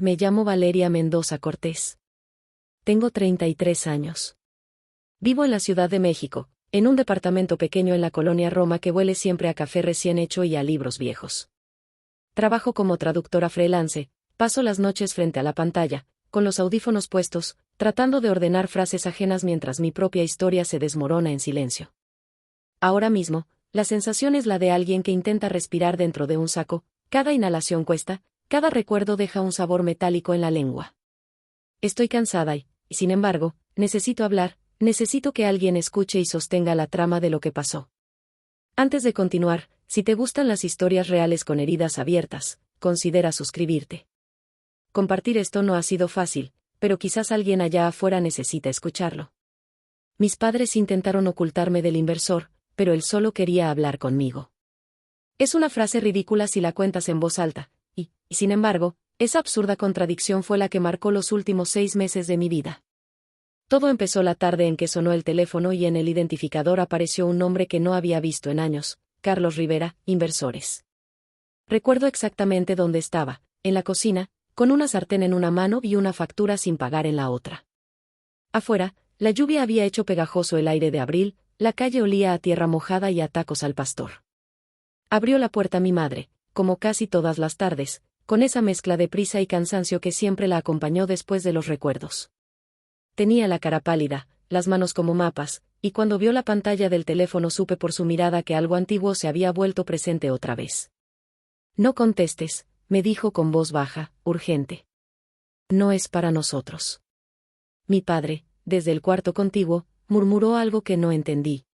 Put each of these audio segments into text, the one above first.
Me llamo Valeria Mendoza Cortés. Tengo 33 años. Vivo en la Ciudad de México, en un departamento pequeño en la colonia Roma que huele siempre a café recién hecho y a libros viejos. Trabajo como traductora freelance, paso las noches frente a la pantalla, con los audífonos puestos, tratando de ordenar frases ajenas mientras mi propia historia se desmorona en silencio. Ahora mismo, la sensación es la de alguien que intenta respirar dentro de un saco, cada inhalación cuesta, cada recuerdo deja un sabor metálico en la lengua. Estoy cansada y, sin embargo, necesito hablar, necesito que alguien escuche y sostenga la trama de lo que pasó. Antes de continuar, si te gustan las historias reales con heridas abiertas, considera suscribirte. Compartir esto no ha sido fácil, pero quizás alguien allá afuera necesita escucharlo. Mis padres intentaron ocultarme del inversor, pero él solo quería hablar conmigo. Es una frase ridícula si la cuentas en voz alta, y, sin embargo, esa absurda contradicción fue la que marcó los últimos 6 meses de mi vida. Todo empezó la tarde en que sonó el teléfono y en el identificador apareció un nombre que no había visto en años: Carlos Rivera, Inversores. Recuerdo exactamente dónde estaba, en la cocina, con una sartén en una mano y una factura sin pagar en la otra. Afuera, la lluvia había hecho pegajoso el aire de abril, la calle olía a tierra mojada y a tacos al pastor. Abrió la puerta mi madre, como casi todas las tardes, con esa mezcla de prisa y cansancio que siempre la acompañó después de los recuerdos. Tenía la cara pálida, las manos como mapas, y cuando vio la pantalla del teléfono supe por su mirada que algo antiguo se había vuelto presente otra vez. No contestes, me dijo con voz baja, urgente. No es para nosotros. Mi padre, desde el cuarto contiguo, murmuró algo que no entendí.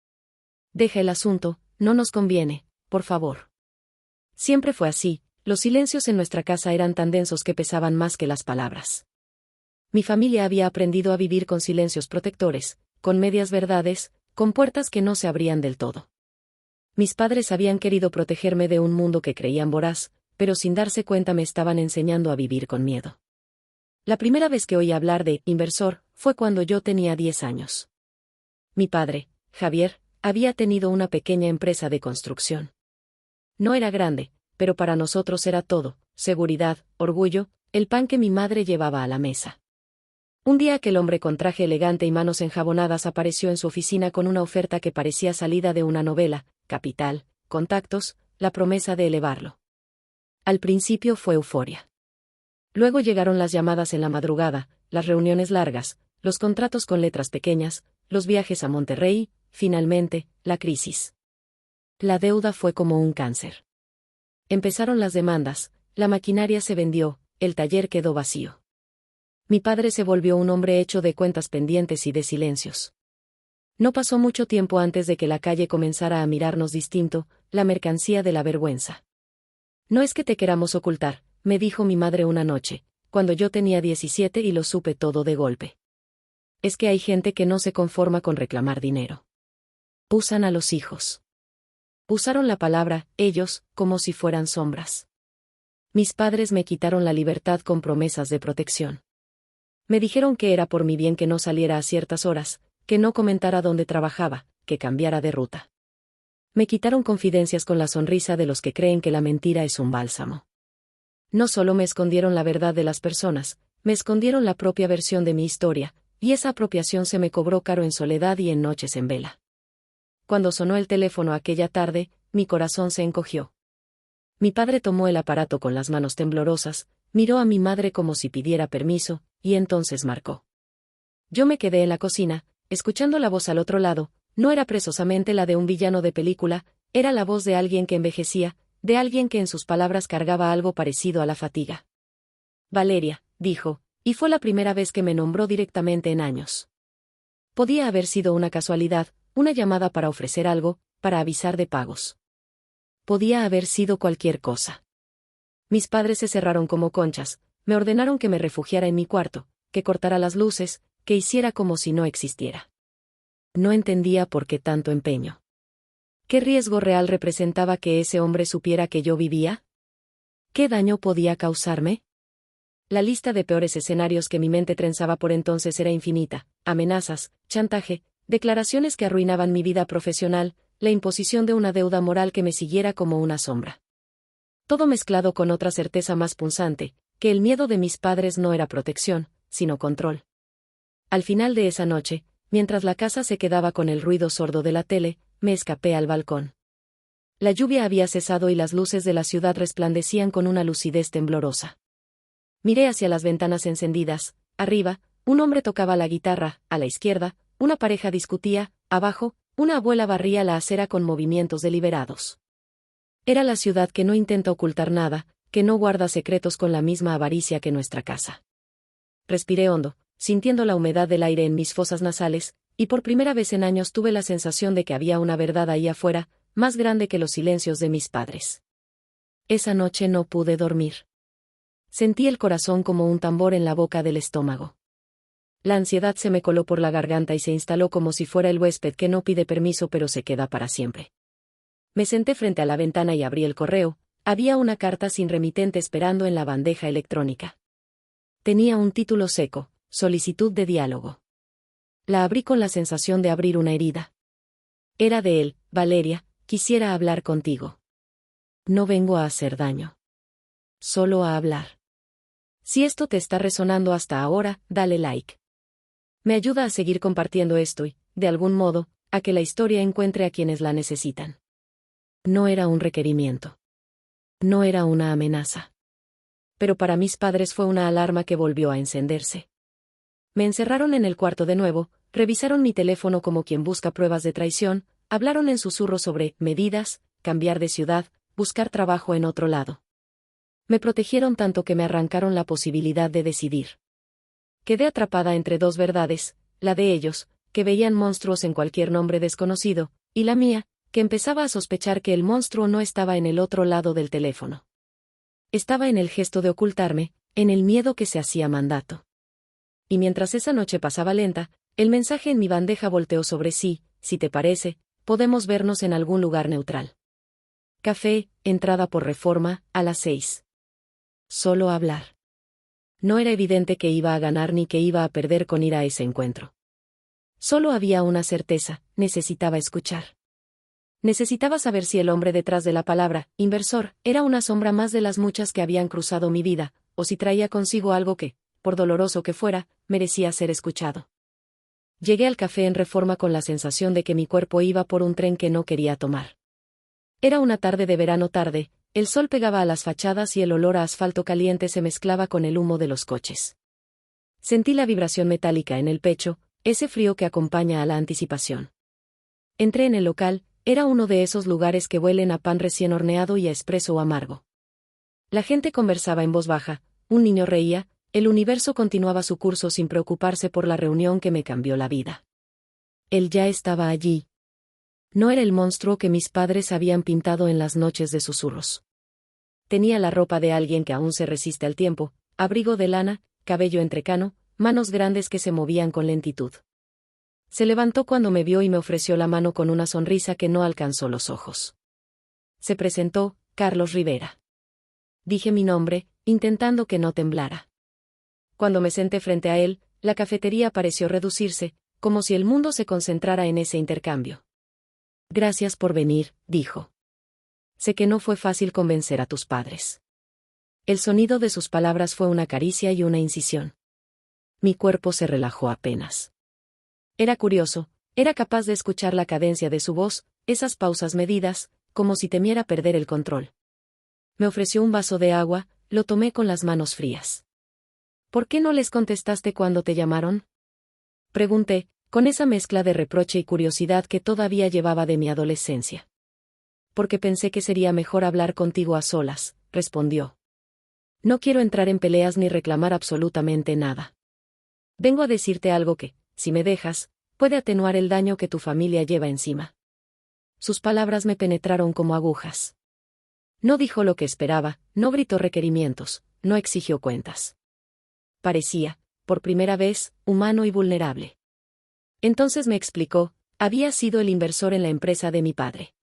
Deja el asunto, no nos conviene, por favor. Siempre fue así, los silencios en nuestra casa eran tan densos que pesaban más que las palabras. Mi familia había aprendido a vivir con silencios protectores, con medias verdades, con puertas que no se abrían del todo. Mis padres habían querido protegerme de un mundo que creían voraz, pero sin darse cuenta me estaban enseñando a vivir con miedo. La primera vez que oí hablar de inversor fue cuando yo tenía 10 años. Mi padre, Javier, había tenido una pequeña empresa de construcción. No era grande, pero para nosotros era todo: seguridad, orgullo, el pan que mi madre llevaba a la mesa. Un día aquel hombre con traje elegante y manos enjabonadas apareció en su oficina con una oferta que parecía salida de una novela: capital, contactos, la promesa de elevarlo. Al principio fue euforia. Luego llegaron las llamadas en la madrugada, las reuniones largas, los contratos con letras pequeñas, los viajes a Monterrey, finalmente, la crisis. La deuda fue como un cáncer. Empezaron las demandas, la maquinaria se vendió, el taller quedó vacío. Mi padre se volvió un hombre hecho de cuentas pendientes y de silencios. No pasó mucho tiempo antes de que la calle comenzara a mirarnos distinto, la mercancía de la vergüenza. No es que te queramos ocultar, me dijo mi madre una noche, cuando yo tenía 17 y lo supe todo de golpe. Es que hay gente que no se conforma con reclamar dinero. Usan a los hijos. Usaron la palabra ellos como si fueran sombras. Mis padres me quitaron la libertad con promesas de protección. Me dijeron que era por mi bien que no saliera a ciertas horas, que no comentara dónde trabajaba, que cambiara de ruta. Me quitaron confidencias con la sonrisa de los que creen que la mentira es un bálsamo. No solo me escondieron la verdad de las personas, me escondieron la propia versión de mi historia, y esa apropiación se me cobró caro en soledad y en noches en vela. Cuando sonó el teléfono aquella tarde, mi corazón se encogió. Mi padre tomó el aparato con las manos temblorosas, miró a mi madre como si pidiera permiso, y entonces marcó. Yo me quedé en la cocina, escuchando la voz al otro lado. No era precisamente la de un villano de película, era la voz de alguien que envejecía, de alguien que en sus palabras cargaba algo parecido a la fatiga. Valeria, dijo, y fue la primera vez que me nombró directamente en años. Podía haber sido una casualidad, una llamada para ofrecer algo, para avisar de pagos. Podía haber sido cualquier cosa. Mis padres se cerraron como conchas, me ordenaron que me refugiara en mi cuarto, que cortara las luces, que hiciera como si no existiera. No entendía por qué tanto empeño. ¿Qué riesgo real representaba que ese hombre supiera que yo vivía? ¿Qué daño podía causarme? La lista de peores escenarios que mi mente trenzaba por entonces era infinita: amenazas, chantaje, declaraciones que arruinaban mi vida profesional, la imposición de una deuda moral que me siguiera como una sombra. Todo mezclado con otra certeza más punzante: que el miedo de mis padres no era protección, sino control. Al final de esa noche, mientras la casa se quedaba con el ruido sordo de la tele, me escapé al balcón. La lluvia había cesado y las luces de la ciudad resplandecían con una lucidez temblorosa. Miré hacia las ventanas encendidas. Arriba, un hombre tocaba la guitarra; a la izquierda, una pareja discutía; abajo, una abuela barría la acera con movimientos deliberados. Era la ciudad que no intenta ocultar nada, que no guarda secretos con la misma avaricia que nuestra casa. Respiré hondo, sintiendo la humedad del aire en mis fosas nasales, y por primera vez en años tuve la sensación de que había una verdad ahí afuera, más grande que los silencios de mis padres. Esa noche no pude dormir. Sentí el corazón como un tambor en la boca del estómago. La ansiedad se me coló por la garganta y se instaló como si fuera el huésped que no pide permiso pero se queda para siempre. Me senté frente a la ventana y abrí el correo. Había una carta sin remitente esperando en la bandeja electrónica. Tenía un título seco: solicitud de diálogo. La abrí con la sensación de abrir una herida. Era de él: Valeria, quisiera hablar contigo. No vengo a hacer daño. Solo a hablar. Si esto te está resonando hasta ahora, dale like. Me ayuda a seguir compartiendo esto y, de algún modo, a que la historia encuentre a quienes la necesitan. No era un requerimiento. No era una amenaza. Pero para mis padres fue una alarma que volvió a encenderse. Me encerraron en el cuarto de nuevo, revisaron mi teléfono como quien busca pruebas de traición, hablaron en susurros sobre medidas, cambiar de ciudad, buscar trabajo en otro lado. Me protegieron tanto que me arrancaron la posibilidad de decidir. Quedé atrapada entre dos verdades: la de ellos, que veían monstruos en cualquier nombre desconocido, y la mía, que empezaba a sospechar que el monstruo no estaba en el otro lado del teléfono. Estaba en el gesto de ocultarme, en el miedo que se hacía mandato. Y mientras esa noche pasaba lenta, el mensaje en mi bandeja volteó sobre sí: si te parece, podemos vernos en algún lugar neutral. Café, entrada por Reforma, a las 6. Solo hablar. No era evidente que iba a ganar ni que iba a perder con ir a ese encuentro. Solo había una certeza: necesitaba escuchar. Necesitaba saber si el hombre detrás de la palabra inversor era una sombra más de las muchas que habían cruzado mi vida, o si traía consigo algo que, por doloroso que fuera, merecía ser escuchado. Llegué al café en Reforma con la sensación de que mi cuerpo iba por un tren que no quería tomar. Era una tarde de verano tarde, el sol pegaba a las fachadas y el olor a asfalto caliente se mezclaba con el humo de los coches. Sentí la vibración metálica en el pecho, ese frío que acompaña a la anticipación. Entré en el local. Era uno de esos lugares que huelen a pan recién horneado y a espresso amargo. La gente conversaba en voz baja, un niño reía, el universo continuaba su curso sin preocuparse por la reunión que me cambió la vida. Él ya estaba allí. No era el monstruo que mis padres habían pintado en las noches de susurros. Tenía la ropa de alguien que aún se resiste al tiempo: abrigo de lana, cabello entrecano, manos grandes que se movían con lentitud. Se levantó cuando me vio y me ofreció la mano con una sonrisa que no alcanzó los ojos. Se presentó: Carlos Rivera. Dije mi nombre, intentando que no temblara. Cuando me senté frente a él, la cafetería pareció reducirse, como si el mundo se concentrara en ese intercambio. Gracias por venir, dijo. Sé que no fue fácil convencer a tus padres. El sonido de sus palabras fue una caricia y una incisión. Mi cuerpo se relajó apenas. Era curioso, era capaz de escuchar la cadencia de su voz, esas pausas medidas, como si temiera perder el control. Me ofreció un vaso de agua, lo tomé con las manos frías. ¿Por qué no les contestaste cuando te llamaron?, pregunté, con esa mezcla de reproche y curiosidad que todavía llevaba de mi adolescencia. Porque pensé que sería mejor hablar contigo a solas, respondió. No quiero entrar en peleas ni reclamar absolutamente nada. Vengo a decirte algo que, si me dejas, puede atenuar el daño que tu familia lleva encima. Sus palabras me penetraron como agujas. No dijo lo que esperaba, no gritó requerimientos, no exigió cuentas. Parecía, por primera vez, humano y vulnerable. Entonces me explicó: había sido el inversor en la empresa de mi padre.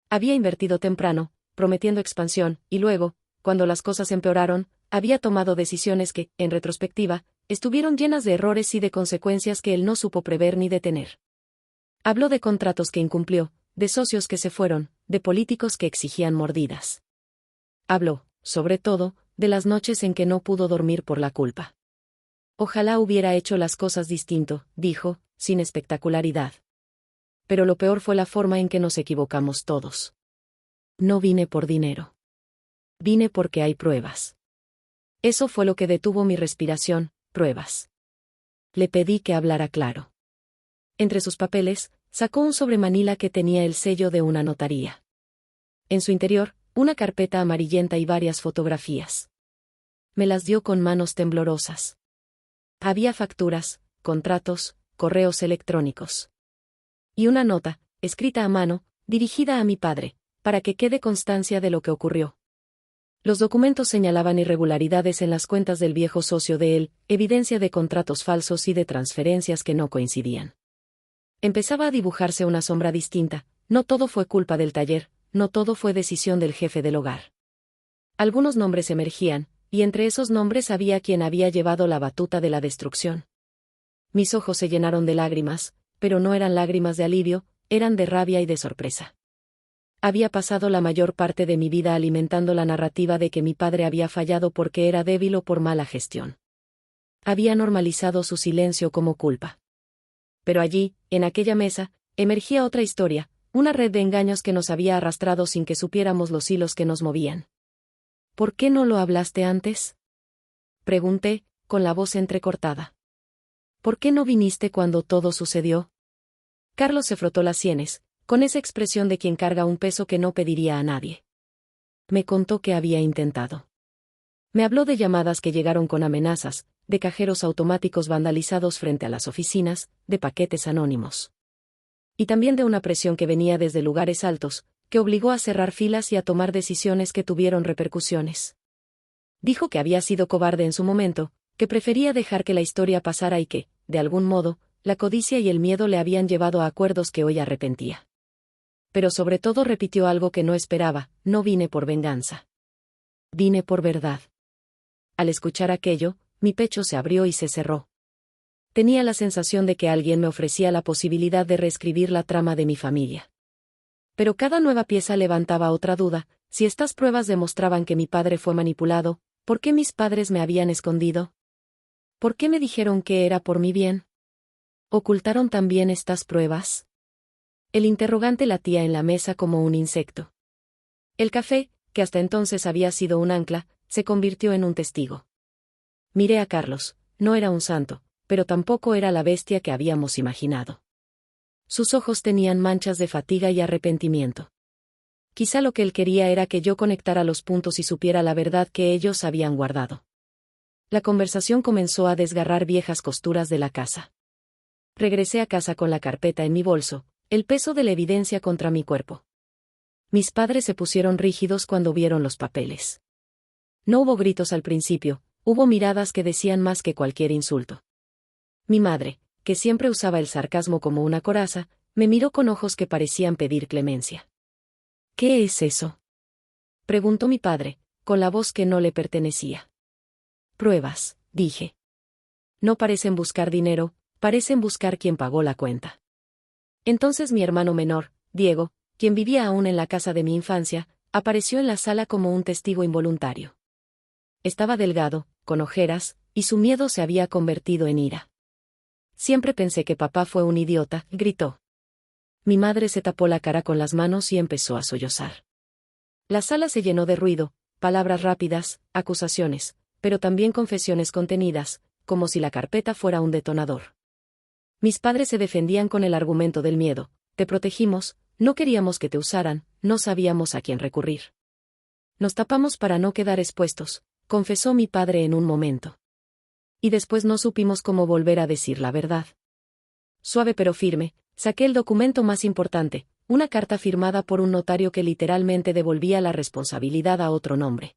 Había invertido temprano, prometiendo expansión, y luego, cuando las cosas empeoraron, había tomado decisiones que, en retrospectiva, estuvieron llenas de errores y de consecuencias que él no supo prever ni detener. Habló de contratos que incumplió, de socios que se fueron, de políticos que exigían mordidas. Habló, sobre todo, de las noches en que no pudo dormir por la culpa. Ojalá hubiera hecho las cosas distinto, dijo, sin espectacularidad. Pero lo peor fue la forma en que nos equivocamos todos. No vine por dinero. Vine porque hay pruebas. Eso fue lo que detuvo mi respiración, pruebas. Le pedí que hablara claro. Entre sus papeles, sacó un sobremanila que tenía el sello de una notaría. En su interior, una carpeta amarillenta y varias fotografías. Me las dio con manos temblorosas. Había facturas, contratos, correos electrónicos. Y una nota, escrita a mano, dirigida a mi padre, para que quede constancia de lo que ocurrió. Los documentos señalaban irregularidades en las cuentas del viejo socio de él, evidencia de contratos falsos y de transferencias que no coincidían. Empezaba a dibujarse una sombra distinta, no todo fue culpa del taller, no todo fue decisión del jefe del hogar. Algunos nombres emergían, y entre esos nombres había quien había llevado la batuta de la destrucción. Mis ojos se llenaron de lágrimas, pero no eran lágrimas de alivio, eran de rabia y de sorpresa. Había pasado la mayor parte de mi vida alimentando la narrativa de que mi padre había fallado porque era débil o por mala gestión. Había normalizado su silencio como culpa. Pero allí, en aquella mesa, emergía otra historia, una red de engaños que nos había arrastrado sin que supiéramos los hilos que nos movían. ¿Por qué no lo hablaste antes?, pregunté, con la voz entrecortada. ¿Por qué no viniste cuando todo sucedió? Carlos se frotó las sienes, con esa expresión de quien carga un peso que no pediría a nadie. Me contó que había intentado. Me habló de llamadas que llegaron con amenazas, de cajeros automáticos vandalizados frente a las oficinas, de paquetes anónimos. Y también de una presión que venía desde lugares altos, que obligó a cerrar filas y a tomar decisiones que tuvieron repercusiones. Dijo que había sido cobarde en su momento, que prefería dejar que la historia pasara y que, de algún modo, la codicia y el miedo le habían llevado a acuerdos que hoy arrepentía. Pero sobre todo repitió algo que no esperaba: no vine por venganza. Vine por verdad. Al escuchar aquello, mi pecho se abrió y se cerró. Tenía la sensación de que alguien me ofrecía la posibilidad de reescribir la trama de mi familia. Pero cada nueva pieza levantaba otra duda: si estas pruebas demostraban que mi padre fue manipulado, ¿por qué mis padres me habían escondido? ¿Por qué me dijeron que era por mi bien? ¿Ocultaron también estas pruebas? El interrogante latía en la mesa como un insecto. El café, que hasta entonces había sido un ancla, se convirtió en un testigo. Miré a Carlos. No era un santo, pero tampoco era la bestia que habíamos imaginado. Sus ojos tenían manchas de fatiga y arrepentimiento. Quizá lo que él quería era que yo conectara los puntos y supiera la verdad que ellos habían guardado. La conversación comenzó a desgarrar viejas costuras de la casa. Regresé a casa con la carpeta en mi bolso, el peso de la evidencia contra mi cuerpo. Mis padres se pusieron rígidos cuando vieron los papeles. No hubo gritos al principio, hubo miradas que decían más que cualquier insulto. Mi madre, que siempre usaba el sarcasmo como una coraza, me miró con ojos que parecían pedir clemencia. ¿Qué es eso?, preguntó mi padre, con la voz que no le pertenecía. Pruebas, dije. No parecen buscar dinero, parecen buscar quien pagó la cuenta. Entonces mi hermano menor, Diego, quien vivía aún en la casa de mi infancia, apareció en la sala como un testigo involuntario. Estaba delgado, con ojeras, y su miedo se había convertido en ira. Siempre pensé que papá fue un idiota, gritó. Mi madre se tapó la cara con las manos y empezó a sollozar. La sala se llenó de ruido, palabras rápidas, acusaciones, pero también confesiones contenidas, como si la carpeta fuera un detonador. Mis padres se defendían con el argumento del miedo: te protegimos, no queríamos que te usaran, no sabíamos a quién recurrir. Nos tapamos para no quedar expuestos, confesó mi padre en un momento. Y después no supimos cómo volver a decir la verdad. Suave pero firme, saqué el documento más importante, una carta firmada por un notario que literalmente devolvía la responsabilidad a otro nombre.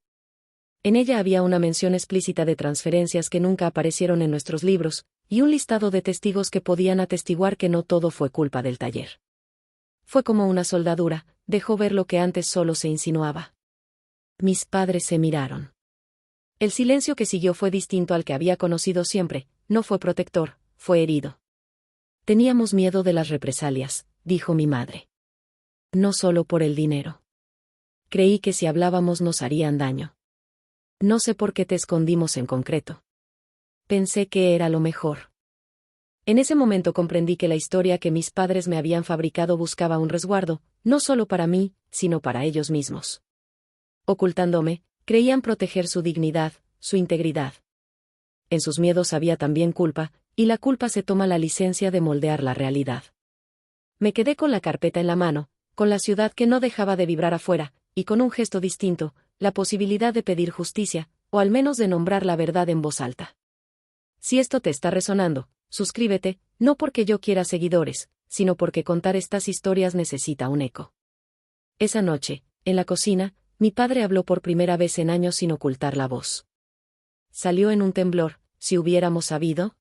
En ella había una mención explícita de transferencias que nunca aparecieron en nuestros libros, y un listado de testigos que podían atestiguar que no todo fue culpa del taller. Fue como una soldadura, dejó ver lo que antes solo se insinuaba. Mis padres se miraron. El silencio que siguió fue distinto al que había conocido siempre, no fue protector, fue herido. Teníamos miedo de las represalias, dijo mi madre. No solo por el dinero. Creí que si hablábamos nos harían daño. No sé por qué te escondimos en concreto. Pensé que era lo mejor. En ese momento comprendí que la historia que mis padres me habían fabricado buscaba un resguardo, no solo para mí, sino para ellos mismos. Ocultándome, creían proteger su dignidad, su integridad. En sus miedos había también culpa, y la culpa se toma la licencia de moldear la realidad. Me quedé con la carpeta en la mano, con la ciudad que no dejaba de vibrar afuera, y con un gesto distinto, la posibilidad de pedir justicia, o al menos de nombrar la verdad en voz alta. Si esto te está resonando, suscríbete, no porque yo quiera seguidores, sino porque contar estas historias necesita un eco. Esa noche, en la cocina, mi padre habló por primera vez en años sin ocultar la voz. Salió en un temblor, si hubiéramos sabido.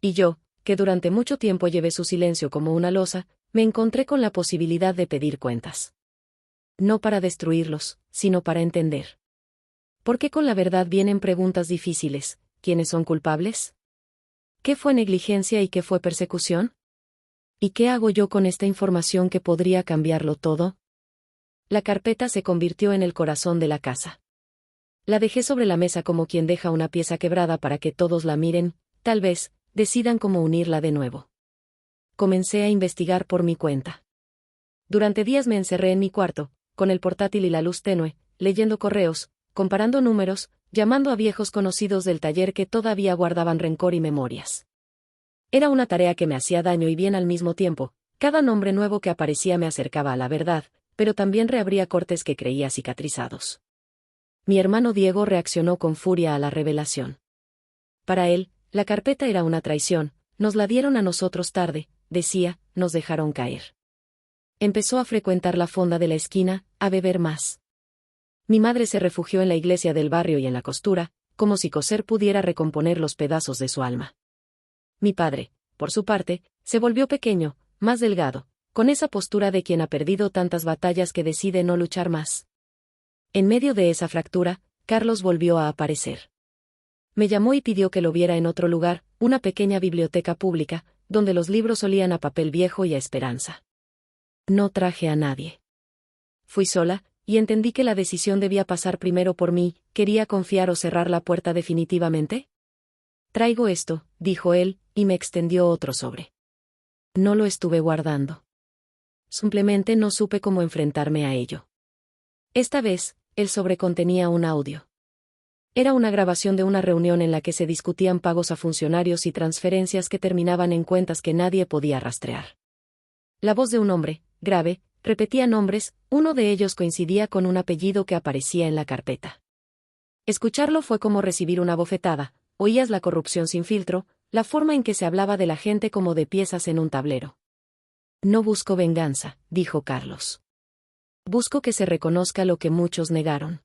Y yo, que durante mucho tiempo llevé su silencio como una losa, me encontré con la posibilidad de pedir cuentas. No para destruirlos, sino para entender. ¿Por qué con la verdad vienen preguntas difíciles? ¿Quiénes son culpables? ¿Qué fue negligencia y qué fue persecución? ¿Y qué hago yo con esta información que podría cambiarlo todo? La carpeta se convirtió en el corazón de la casa. La dejé sobre la mesa como quien deja una pieza quebrada para que todos la miren, tal vez, decidan cómo unirla de nuevo. Comencé a investigar por mi cuenta. Durante días me encerré en mi cuarto, con el portátil y la luz tenue, leyendo correos, comparando números, llamando a viejos conocidos del taller que todavía guardaban rencor y memorias. Era una tarea que me hacía daño y bien al mismo tiempo. Cada nombre nuevo que aparecía me acercaba a la verdad, pero también reabría cortes que creía cicatrizados. Mi hermano Diego reaccionó con furia a la revelación. Para él, la carpeta era una traición, nos la dieron a nosotros tarde, decía, nos dejaron caer. Empezó a frecuentar la fonda de la esquina, a beber más. Mi madre se refugió en la iglesia del barrio y en la costura, como si coser pudiera recomponer los pedazos de su alma. Mi padre, por su parte, se volvió pequeño, más delgado, con esa postura de quien ha perdido tantas batallas que decide no luchar más. En medio de esa fractura, Carlos volvió a aparecer. Me llamó y pidió que lo viera en otro lugar, una pequeña biblioteca pública, donde los libros olían a papel viejo y a esperanza. No traje a nadie. Fui sola, y entendí que la decisión debía pasar primero por mí. ¿Quería confiar o cerrar la puerta definitivamente? Traigo esto, dijo él, y me extendió otro sobre. No lo estuve guardando. Simplemente no supe cómo enfrentarme a ello. Esta vez, el sobre contenía un audio. Era una grabación de una reunión en la que se discutían pagos a funcionarios y transferencias que terminaban en cuentas que nadie podía rastrear. La voz de un hombre, grave, repetía nombres, uno de ellos coincidía con un apellido que aparecía en la carpeta. Escucharlo fue como recibir una bofetada, oías la corrupción sin filtro, la forma en que se hablaba de la gente como de piezas en un tablero. No busco venganza, dijo Carlos. Busco que se reconozca lo que muchos negaron.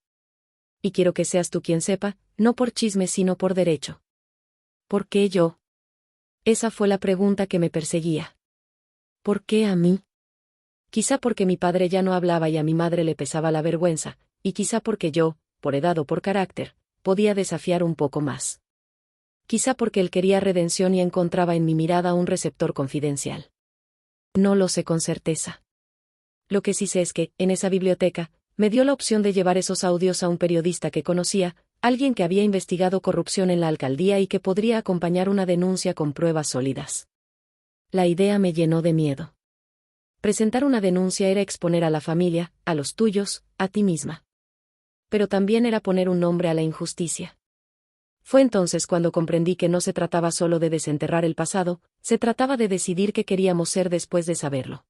Y quiero que seas tú quien sepa, no por chisme sino por derecho. ¿Por qué yo? Esa fue la pregunta que me perseguía. ¿Por qué a mí? Quizá porque mi padre ya no hablaba y a mi madre le pesaba la vergüenza, y quizá porque yo, por edad o por carácter, podía desafiar un poco más. Quizá porque él quería redención y encontraba en mi mirada un receptor confidencial. No lo sé con certeza. Lo que sí sé es que, en esa biblioteca, me dio la opción de llevar esos audios a un periodista que conocía, alguien que había investigado corrupción en la alcaldía y que podría acompañar una denuncia con pruebas sólidas. La idea me llenó de miedo. Presentar una denuncia era exponer a la familia, a los tuyos, a ti misma. Pero también era poner un nombre a la injusticia. Fue entonces cuando comprendí que no se trataba solo de desenterrar el pasado, se trataba de decidir qué queríamos ser después de saberlo.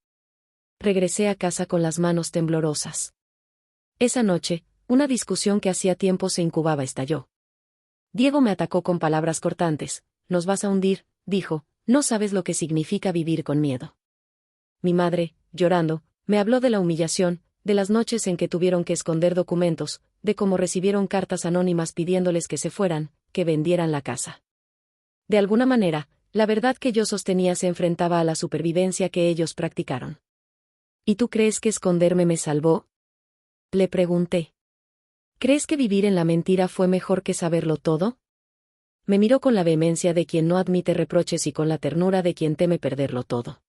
Regresé a casa con las manos temblorosas. Esa noche, una discusión que hacía tiempo se incubaba estalló. Diego me atacó con palabras cortantes. Nos vas a hundir, dijo, no sabes lo que significa vivir con miedo. Mi madre, llorando, me habló de la humillación, de las noches en que tuvieron que esconder documentos, de cómo recibieron cartas anónimas pidiéndoles que se fueran, que vendieran la casa. De alguna manera, la verdad que yo sostenía se enfrentaba a la supervivencia que ellos practicaron. ¿Y tú crees que esconderme me salvó? Le pregunté. ¿Crees que vivir en la mentira fue mejor que saberlo todo? Me miró con la vehemencia de quien no admite reproches y con la ternura de quien teme perderlo todo.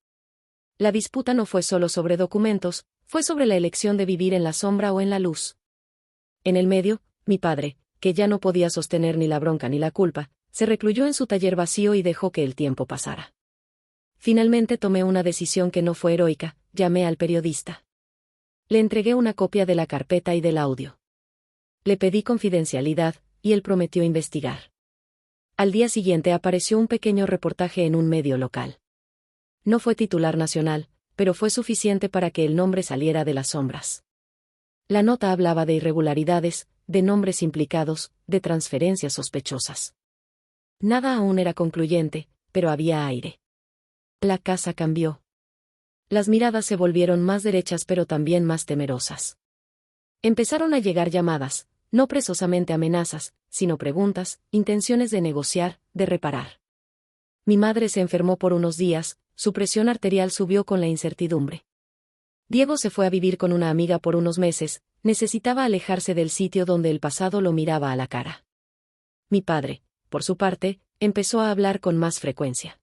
La disputa no fue solo sobre documentos, fue sobre la elección de vivir en la sombra o en la luz. En el medio, mi padre, que ya no podía sostener ni la bronca ni la culpa, se recluyó en su taller vacío y dejó que el tiempo pasara. Finalmente tomé una decisión que no fue heroica, llamé al periodista. Le entregué una copia de la carpeta y del audio. Le pedí confidencialidad, y él prometió investigar. Al día siguiente apareció un pequeño reportaje en un medio local. No fue titular nacional, pero fue suficiente para que el nombre saliera de las sombras. La nota hablaba de irregularidades, de nombres implicados, de transferencias sospechosas. Nada aún era concluyente, pero había aire. La casa cambió. Las miradas se volvieron más derechas pero también más temerosas. Empezaron a llegar llamadas, no precisamente amenazas, sino preguntas, intenciones de negociar, de reparar. Mi madre se enfermó por unos días, su presión arterial subió con la incertidumbre. Diego se fue a vivir con una amiga por unos meses, necesitaba alejarse del sitio donde el pasado lo miraba a la cara. Mi padre, por su parte, empezó a hablar con más frecuencia.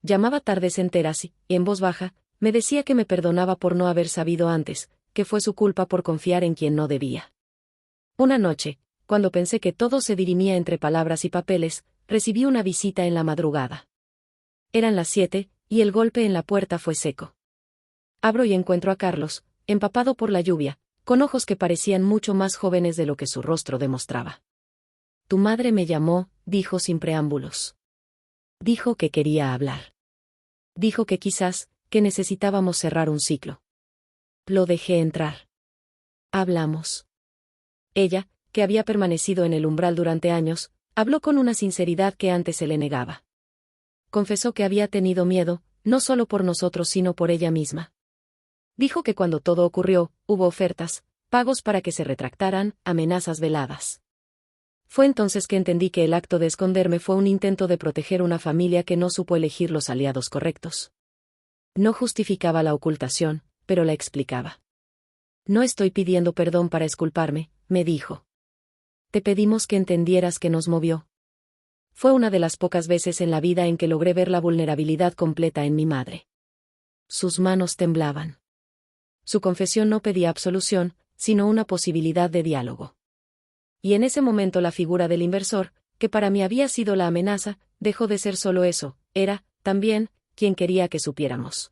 Llamaba tardes enteras y, en voz baja, me decía que me perdonaba por no haber sabido antes, que fue su culpa por confiar en quien no debía. Una noche, cuando pensé que todo se dirimía entre palabras y papeles, recibí una visita en la madrugada. Eran las 7, y el golpe en la puerta fue seco. Abro y encuentro a Carlos, empapado por la lluvia, con ojos que parecían mucho más jóvenes de lo que su rostro demostraba. Tu madre me llamó, dijo sin preámbulos. Dijo que quería hablar. Dijo que quizás, que necesitábamos cerrar un ciclo. Lo dejé entrar. Hablamos. Ella, que había permanecido en el umbral durante años, habló con una sinceridad que antes se le negaba. Confesó que había tenido miedo, no solo por nosotros sino por ella misma. Dijo que cuando todo ocurrió, hubo ofertas, pagos para que se retractaran, amenazas veladas. Fue entonces que entendí que el acto de esconderme fue un intento de proteger una familia que no supo elegir los aliados correctos. No justificaba la ocultación, pero la explicaba. No estoy pidiendo perdón para exculparme, me dijo. Te pedimos que entendieras que nos movió. Fue una de las pocas veces en la vida en que logré ver la vulnerabilidad completa en mi madre. Sus manos temblaban. Su confesión no pedía absolución, sino una posibilidad de diálogo. Y en ese momento la figura del inversor, que para mí había sido la amenaza, dejó de ser solo eso, era, también, quien quería que supiéramos.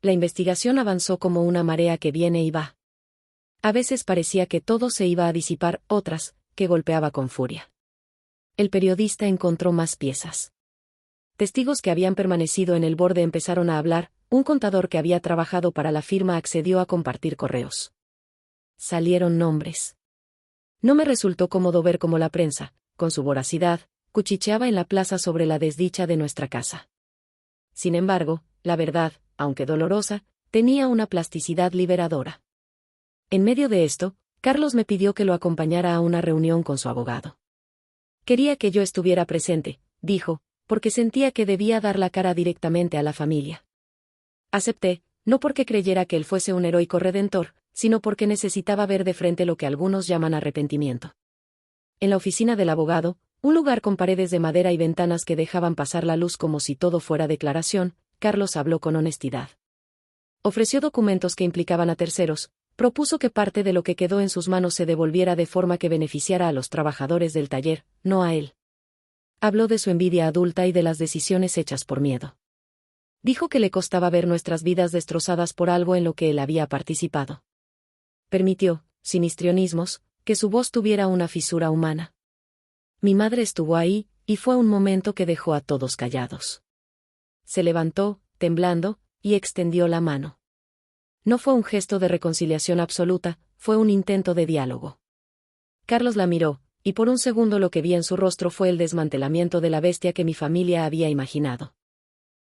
La investigación avanzó como una marea que viene y va. A veces parecía que todo se iba a disipar, otras, que golpeaba con furia. El periodista encontró más piezas. Testigos que habían permanecido en el borde empezaron a hablar, un contador que había trabajado para la firma accedió a compartir correos. Salieron nombres. No me resultó cómodo ver cómo la prensa, con su voracidad, cuchicheaba en la plaza sobre la desdicha de nuestra casa. Sin embargo, la verdad, aunque dolorosa, tenía una plasticidad liberadora. En medio de esto, Carlos me pidió que lo acompañara a una reunión con su abogado. Quería que yo estuviera presente, dijo, porque sentía que debía dar la cara directamente a la familia. Acepté, no porque creyera que él fuese un heroico redentor, sino porque necesitaba ver de frente lo que algunos llaman arrepentimiento. En la oficina del abogado, un lugar con paredes de madera y ventanas que dejaban pasar la luz como si todo fuera declaración, Carlos habló con honestidad. Ofreció documentos que implicaban a terceros, propuso que parte de lo que quedó en sus manos se devolviera de forma que beneficiara a los trabajadores del taller, no a él. Habló de su envidia adulta y de las decisiones hechas por miedo. Dijo que le costaba ver nuestras vidas destrozadas por algo en lo que él había participado. Permitió, sin histrionismos, que su voz tuviera una fisura humana. Mi madre estuvo ahí, y fue un momento que dejó a todos callados. Se levantó, temblando, y extendió la mano. No fue un gesto de reconciliación absoluta, fue un intento de diálogo. Carlos la miró, y por un segundo lo que vi en su rostro fue el desmantelamiento de la bestia que mi familia había imaginado.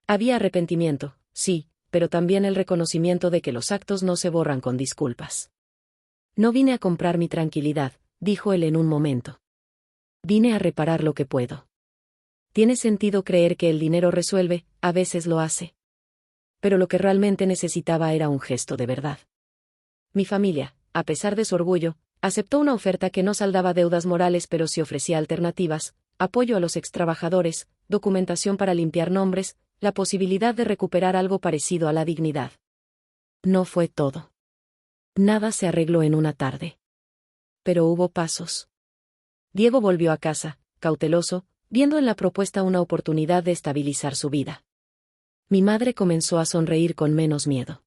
Había arrepentimiento, sí, pero también el reconocimiento de que los actos no se borran con disculpas. No vine a comprar mi tranquilidad, dijo él en un momento. Vine a reparar lo que puedo. Tiene sentido creer que el dinero resuelve, a veces lo hace. Pero lo que realmente necesitaba era un gesto de verdad. Mi familia, a pesar de su orgullo, aceptó una oferta que no saldaba deudas morales pero sí ofrecía alternativas, apoyo a los extrabajadores, documentación para limpiar nombres, la posibilidad de recuperar algo parecido a la dignidad. No fue todo. Nada se arregló en una tarde. Pero hubo pasos. Diego volvió a casa, cauteloso, viendo en la propuesta una oportunidad de estabilizar su vida. Mi madre comenzó a sonreír con menos miedo.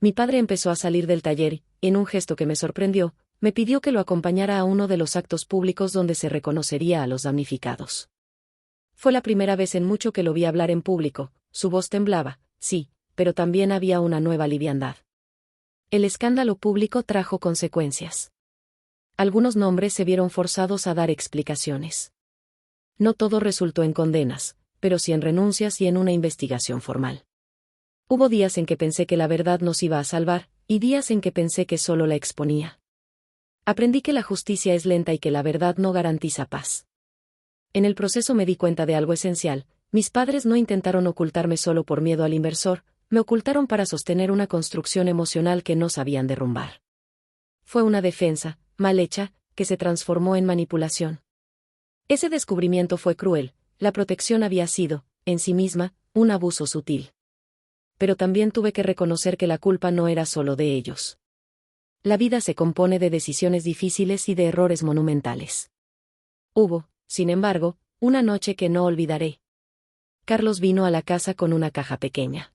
Mi padre empezó a salir del taller y, en un gesto que me sorprendió, me pidió que lo acompañara a uno de los actos públicos donde se reconocería a los damnificados. Fue la primera vez en mucho que lo vi hablar en público, su voz temblaba, sí, pero también había una nueva liviandad. El escándalo público trajo consecuencias. Algunos nombres se vieron forzados a dar explicaciones. No todo resultó en condenas, pero sí en renuncias y en una investigación formal. Hubo días en que pensé que la verdad nos iba a salvar, y días en que pensé que solo la exponía. Aprendí que la justicia es lenta y que la verdad no garantiza paz. En el proceso me di cuenta de algo esencial: mis padres no intentaron ocultarme solo por miedo al inversor, me ocultaron para sostener una construcción emocional que no sabían derrumbar. Fue una defensa, mal hecha, que se transformó en manipulación. Ese descubrimiento fue cruel. La protección había sido, en sí misma, un abuso sutil. Pero también tuve que reconocer que la culpa no era solo de ellos. La vida se compone de decisiones difíciles y de errores monumentales. Hubo, sin embargo, una noche que no olvidaré. Carlos vino a la casa con una caja pequeña.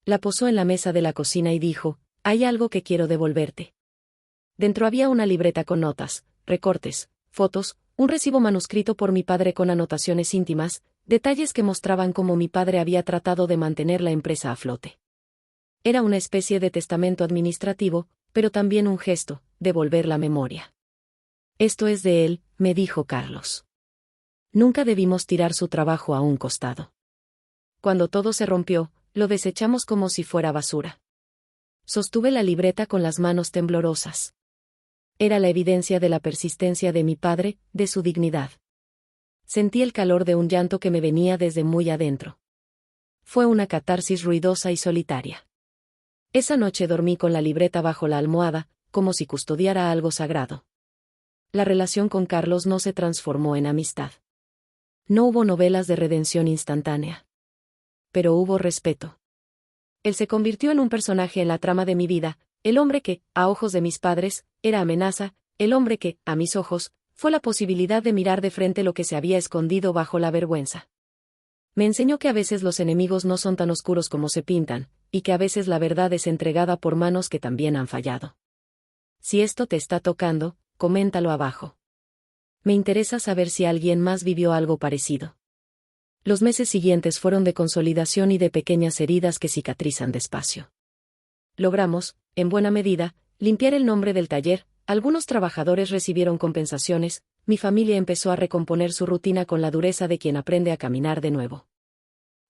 La posó en la mesa de la cocina y dijo: «Hay algo que quiero devolverte». Dentro había una libreta con notas, recortes, fotos, un recibo manuscrito por mi padre con anotaciones íntimas, detalles que mostraban cómo mi padre había tratado de mantener la empresa a flote. Era una especie de testamento administrativo, pero también un gesto: devolver la memoria. «Esto es de él», me dijo Carlos. Nunca debimos tirar su trabajo a un costado. Cuando todo se rompió, lo desechamos como si fuera basura. Sostuve la libreta con las manos temblorosas. Era la evidencia de la persistencia de mi padre, de su dignidad. Sentí el calor de un llanto que me venía desde muy adentro. Fue una catarsis ruidosa y solitaria. Esa noche dormí con la libreta bajo la almohada, como si custodiara algo sagrado. La relación con Carlos no se transformó en amistad. No hubo novelas de redención instantánea. Pero hubo respeto. Él se convirtió en un personaje en la trama de mi vida, el hombre que, a ojos de mis padres, era amenaza, el hombre que, a mis ojos, fue la posibilidad de mirar de frente lo que se había escondido bajo la vergüenza. Me enseñó que a veces los enemigos no son tan oscuros como se pintan, y que a veces la verdad es entregada por manos que también han fallado. Si esto te está tocando, coméntalo abajo. Me interesa saber si alguien más vivió algo parecido. Los meses siguientes fueron de consolidación y de pequeñas heridas que cicatrizan despacio. Logramos, en buena medida, limpiar el nombre del taller, algunos trabajadores recibieron compensaciones, mi familia empezó a recomponer su rutina con la dureza de quien aprende a caminar de nuevo.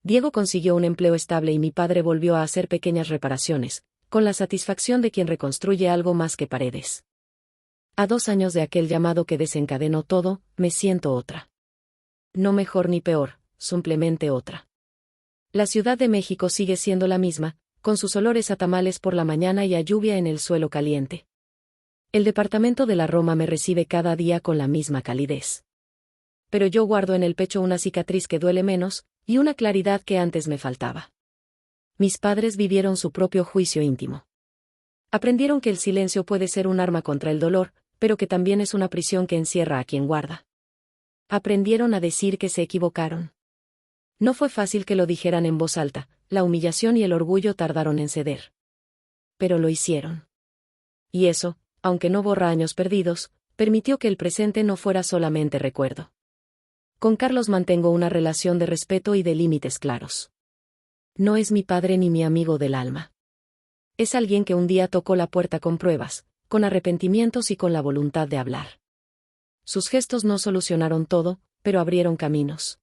Diego consiguió un empleo estable y mi padre volvió a hacer pequeñas reparaciones, con la satisfacción de quien reconstruye algo más que paredes. A 2 años de aquel llamado que desencadenó todo, me siento otra. No mejor ni peor, simplemente otra. La Ciudad de México sigue siendo la misma, con sus olores a tamales por la mañana y a lluvia en el suelo caliente. El departamento de la Roma me recibe cada día con la misma calidez. Pero yo guardo en el pecho una cicatriz que duele menos, y una claridad que antes me faltaba. Mis padres vivieron su propio juicio íntimo. Aprendieron que el silencio puede ser un arma contra el dolor, pero que también es una prisión que encierra a quien guarda. Aprendieron a decir que se equivocaron. No fue fácil que lo dijeran en voz alta, la humillación y el orgullo tardaron en ceder. Pero lo hicieron. Y eso, aunque no borra años perdidos, permitió que el presente no fuera solamente recuerdo. Con Carlos mantengo una relación de respeto y de límites claros. No es mi padre ni mi amigo del alma. Es alguien que un día tocó la puerta con pruebas, con arrepentimientos y con la voluntad de hablar. Sus gestos no solucionaron todo, pero abrieron caminos.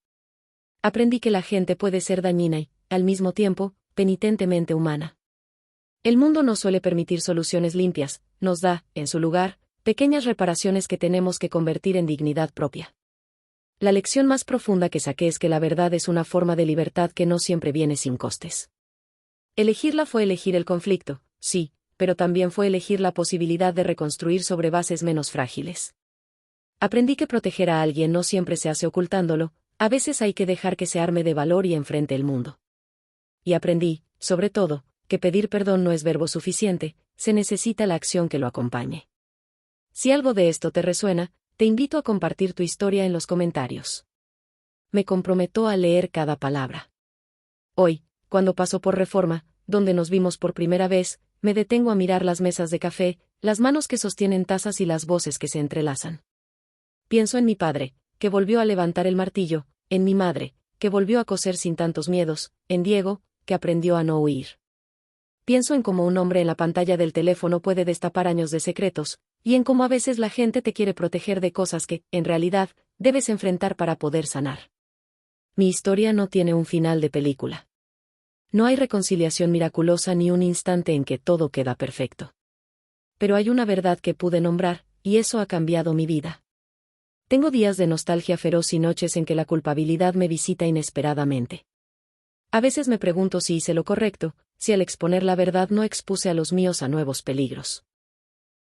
Aprendí que la gente puede ser dañina y, al mismo tiempo, penitentemente humana. El mundo no suele permitir soluciones limpias, nos da, en su lugar, pequeñas reparaciones que tenemos que convertir en dignidad propia. La lección más profunda que saqué es que la verdad es una forma de libertad que no siempre viene sin costes. Elegirla fue elegir el conflicto, sí, pero también fue elegir la posibilidad de reconstruir sobre bases menos frágiles. Aprendí que proteger a alguien no siempre se hace ocultándolo, a veces hay que dejar que se arme de valor y enfrente el mundo. Y aprendí, sobre todo, que pedir perdón no es verbo suficiente, se necesita la acción que lo acompañe. Si algo de esto te resuena, te invito a compartir tu historia en los comentarios. Me comprometo a leer cada palabra. Hoy, cuando paso por Reforma, donde nos vimos por primera vez, me detengo a mirar las mesas de café, las manos que sostienen tazas y las voces que se entrelazan. Pienso en mi padre, que volvió a levantar el martillo, en mi madre, que volvió a coser sin tantos miedos, en Diego, que aprendió a no huir. Pienso en cómo un hombre en la pantalla del teléfono puede destapar años de secretos, y en cómo a veces la gente te quiere proteger de cosas que, en realidad, debes enfrentar para poder sanar. Mi historia no tiene un final de película. No hay reconciliación miraculosa ni un instante en que todo queda perfecto. Pero hay una verdad que pude nombrar, y eso ha cambiado mi vida. Tengo días de nostalgia feroz y noches en que la culpabilidad me visita inesperadamente. A veces me pregunto si hice lo correcto, si al exponer la verdad no expuse a los míos a nuevos peligros.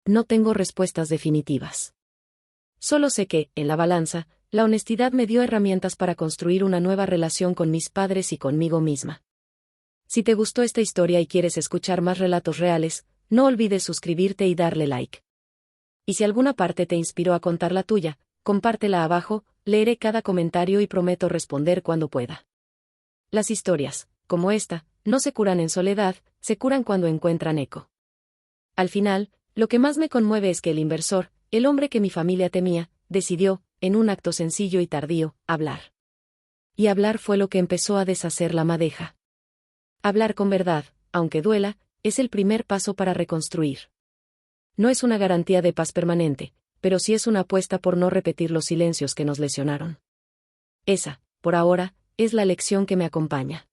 No tengo respuestas definitivas. Solo sé que, en la balanza, la honestidad me dio herramientas para construir una nueva relación con mis padres y conmigo misma. Si te gustó esta historia y quieres escuchar más relatos reales, no olvides suscribirte y darle like. Y si alguna parte te inspiró a contar la tuya, compártela abajo, leeré cada comentario y prometo responder cuando pueda. Las historias, como esta, no se curan en soledad, se curan cuando encuentran eco. Al final, lo que más me conmueve es que el inversor, el hombre que mi familia temía, decidió, en un acto sencillo y tardío, hablar. Y hablar fue lo que empezó a deshacer la madeja. Hablar con verdad, aunque duela, es el primer paso para reconstruir. No es una garantía de paz permanente, pero sí es una apuesta por no repetir los silencios que nos lesionaron. Esa, por ahora, es la lección que me acompaña.